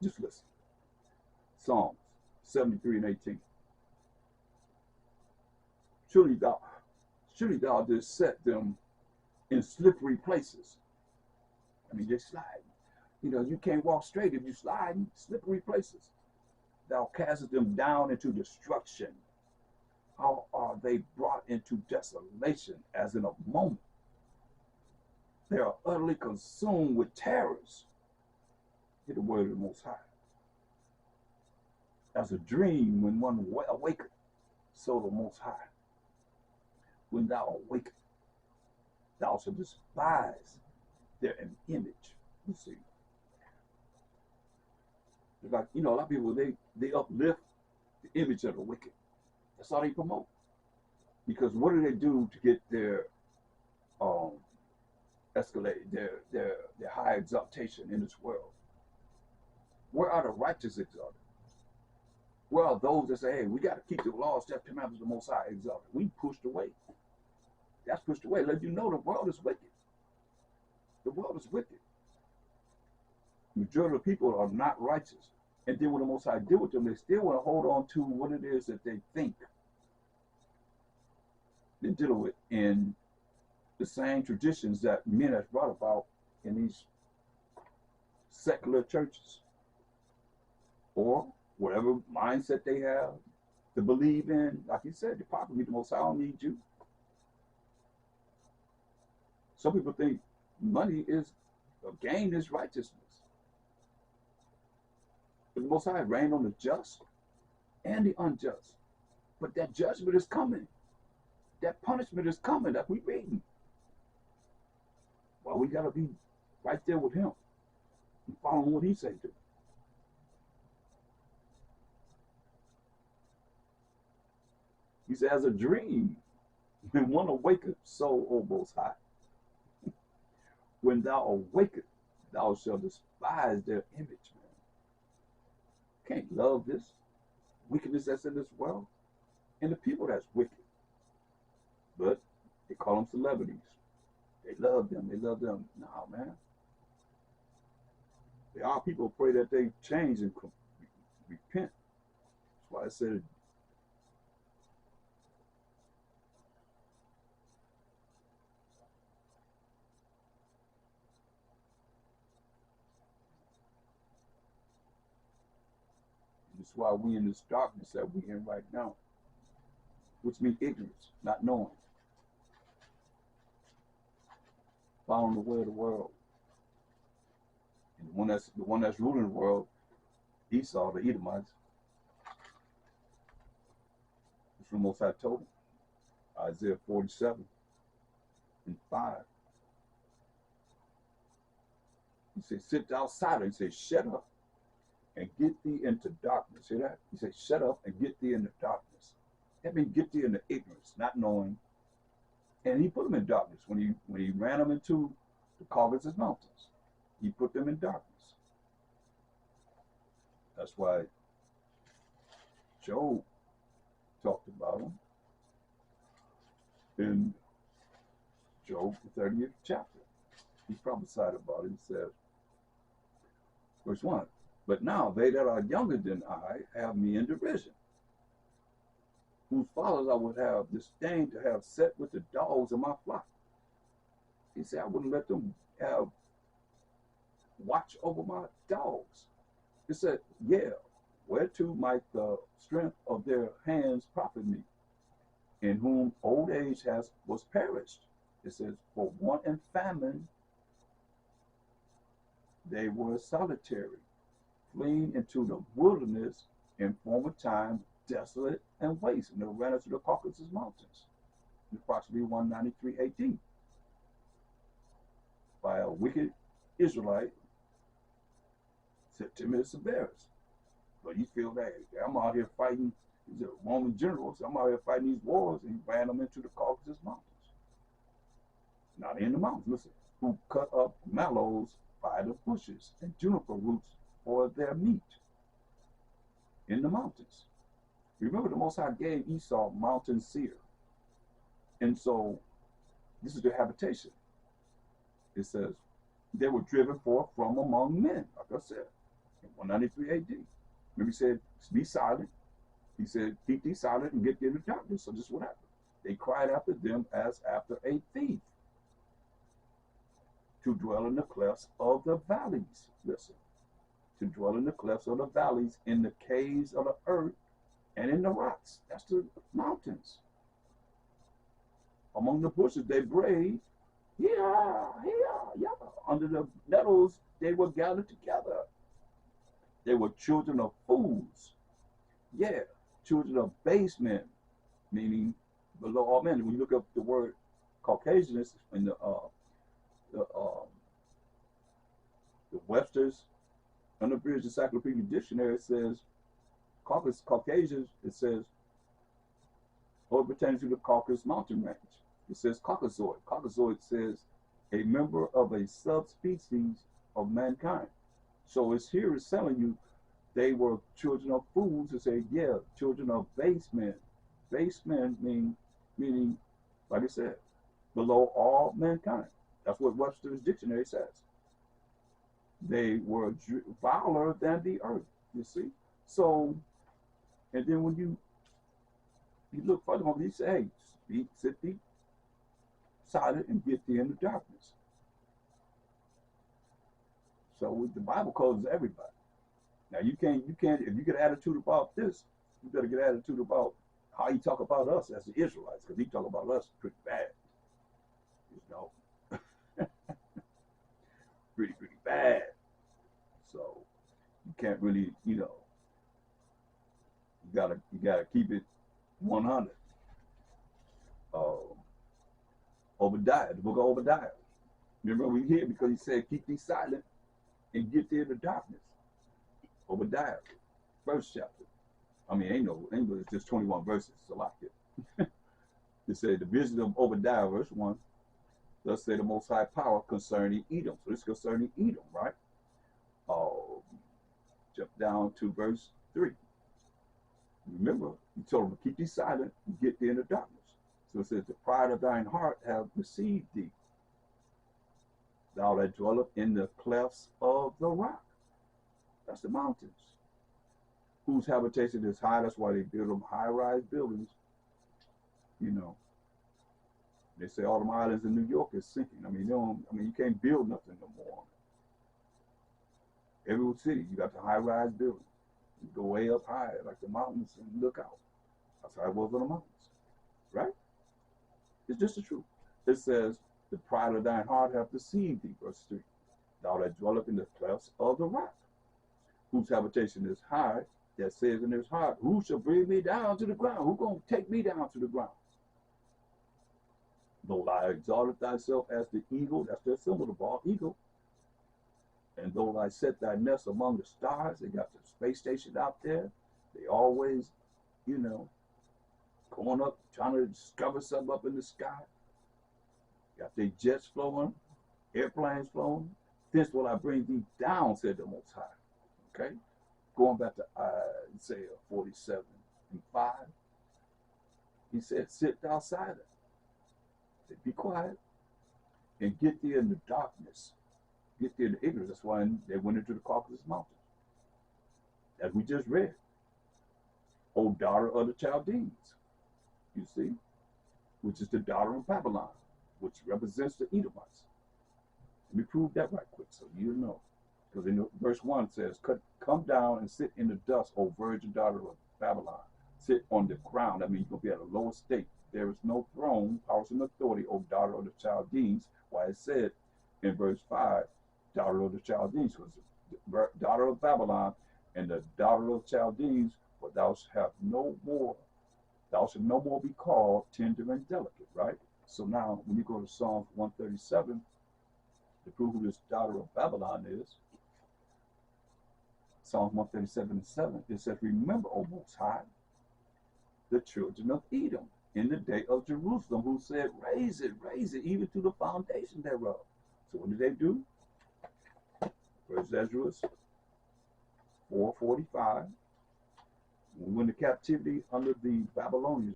Just listen. Psalms 73 and 18. Surely thou didst set them in slippery places. I mean, just slide. You know, you can't walk straight if you slide in slippery places. Thou castest them down into destruction. How are they brought into desolation as in a moment? They are utterly consumed with terrors. Hear the word of the Most High. As a dream when one awaketh, so the Most High. When thou awakest, thou shalt despise their image. You see. Like, you know, a lot of people, they uplift the image of the wicked. That's all they promote. Because what do they do to get their escalate, their high exaltation in this world? Where are the righteous exalted? Where are those that say, hey, we got to keep the laws, statutes, commandments of the Most High exalted? We pushed away. That's pushed away. Let you know the world is wicked. The world is wicked. The majority of people are not righteous. And then when the Most High deal with them, they still want to hold on to what it is that they think they're dealing with in the same traditions that men have brought about in these secular churches, or whatever mindset they have to believe in. Like you said, the prophet, the Most High, I don't need you. Some people think money is, or gain is righteousness. But the Most High reign on the just and the unjust. But that judgment is coming. That punishment is coming that we reading. Well, we gotta be right there with him and following what he said to. He said, as a dream, when one awaketh, so, O Most High. When thou awaketh, thou shalt despise their image, man. Can't love this wickedness that's in this world and the people that's wicked. But they call them celebrities. They love them. They love them. No, man. There are people who pray that they change and repent. That's why I said that's why we in this darkness that we in right now, which means ignorance, not knowing, following the way of the world. And the one that's ruling the world, Esau, the Edomites. It's the Most High told him, Isaiah 47 and 5. He said, sit outside. He said, shut up and get thee into darkness. See that? He said, shut up and get thee into darkness. That means get thee into ignorance, not knowing. And he put them in darkness when he ran them into the Caucasus Mountains. He put them in darkness. That's why Job talked about them in Job, the 30th chapter. He prophesied about it. He said, verse 1, but now they that are younger than I have me in derision, whose fathers I would have disdained to have set with the dogs of my flock. He said, I wouldn't let them have watch over my dogs. He said, yeah, whereto might the strength of their hands profit me, in whom old age was perished. It says, for want and famine they were solitary, fleeing into the wilderness in former time, desolate and waste, and they ran into the Caucasus Mountains in approximately 193 AD by a wicked Israelite, Septimius Severus. But he feel that, hey, I'm out here fighting, he's a Roman general, so I'm out here fighting these wars, and he ran them into the Caucasus Mountains. Not in the mountains, listen, who cut up mallows by the bushes and juniper roots for their meat in the mountains. Remember, the Most High gave Esau mountain seer. And so this is their habitation. It says they were driven forth from among men, like I said. in 193 AD. Remember, he said, be silent. He said, keep thee silent and get thee into darkness. So this is what happened. They cried after them as after a thief, to dwell in the clefts of the valleys. Listen, to dwell in the clefts of the valleys, in the caves of the earth, and in the rocks. That's the mountains. Among the bushes they brayed, yeah, yeah. Under the nettles they were gathered together. They were children of fools. Yeah, children of base men, meaning below all men. When you look up the word Caucasians in the Webster's Unabridged Encyclopedic Dictionary, it says Caucasians, it says, or pertaining to the Caucasus mountain range. It says Caucasoid. Caucasoid says a member of a subspecies of mankind. So it's here, it's telling you they were children of fools. It say, yeah, children of base men. Base men meaning, like I said, below all mankind. That's what Webster's dictionary says. They were viler than the earth, you see. So, and then when you look further on, he say, hey, sit thee silent and get thee into darkness. So the Bible calls everybody. Now you can't, if you get an attitude about this, you better get an attitude about how he talk about us as the Israelites, because he talk about us pretty bad. You know. pretty bad. So you can't really, you know, you gotta keep it 100. Obadiah, the book of Obadiah. Remember we here because he said, keep thee silent and get thee into darkness. Obadiah, first chapter. I mean, it's just 21 verses. It's a lot here. It said, the vision of Obadiah, verse 1, thus say the Most High Power concerning Edom. So this is concerning Edom, right? Jump down to verse 3. Remember, he told him to keep thee silent and get thee into darkness. So it says, the pride of thine heart hath deceived thee. Thou that dwelleth in the clefts of the rock. That's the mountains. Whose habitation is high. That's why they build them high-rise buildings. You know, they say all them islands in New York is sinking. I mean, you can't build nothing no more. Every city, you got the high-rise buildings. You go way up high, like the mountains, and look out. That's how it was on the mountains, right? It's just the truth. It says, the pride of thine heart hath deceived thee, verse 3. Thou that dwelleth in the clefts of the rock, whose habitation is high, that says in his heart, who shall bring me down to the ground? Who gonna take me down to the ground? Though thou exalteth thyself as the eagle, that's their symbol, the bald eagle. And though thou set thy nest among the stars, they got the space station out there. They always, you know, going up, trying to discover something up in the sky. Got their jets flowing, airplanes flowing. This will I bring thee down, said the Most High. Okay? Going back to Isaiah 47:5. He said, sit thou silent. He said, be quiet and get thee in the darkness. Get thee in the ignorance. That's why they went into the Caucasus Mountains. As we just read. O daughter of the Chaldeans. You see? Which is the daughter of Babylon, which represents the Edomites. Let me prove that right quick so you know. Because in verse 1 says, come down and sit in the dust, O virgin daughter of Babylon. Sit on the ground. That means you're going to be at a lower state. There is no throne, power, and authority, O daughter of the Chaldeans. Why it said in verse 5, daughter of the Chaldeans, was the daughter of Babylon and the daughter of the Chaldeans, for thou shalt no more be called tender and delicate, right? So now, when you go to Psalms 137, to prove who this daughter of Babylon is, Psalms 137:7, it says, remember, O Most High, the children of Edom in the day of Jerusalem, who said, raise it, even to the foundation thereof. So what did they do? First Ezra 4:45. When we went to captivity under the Babylonians,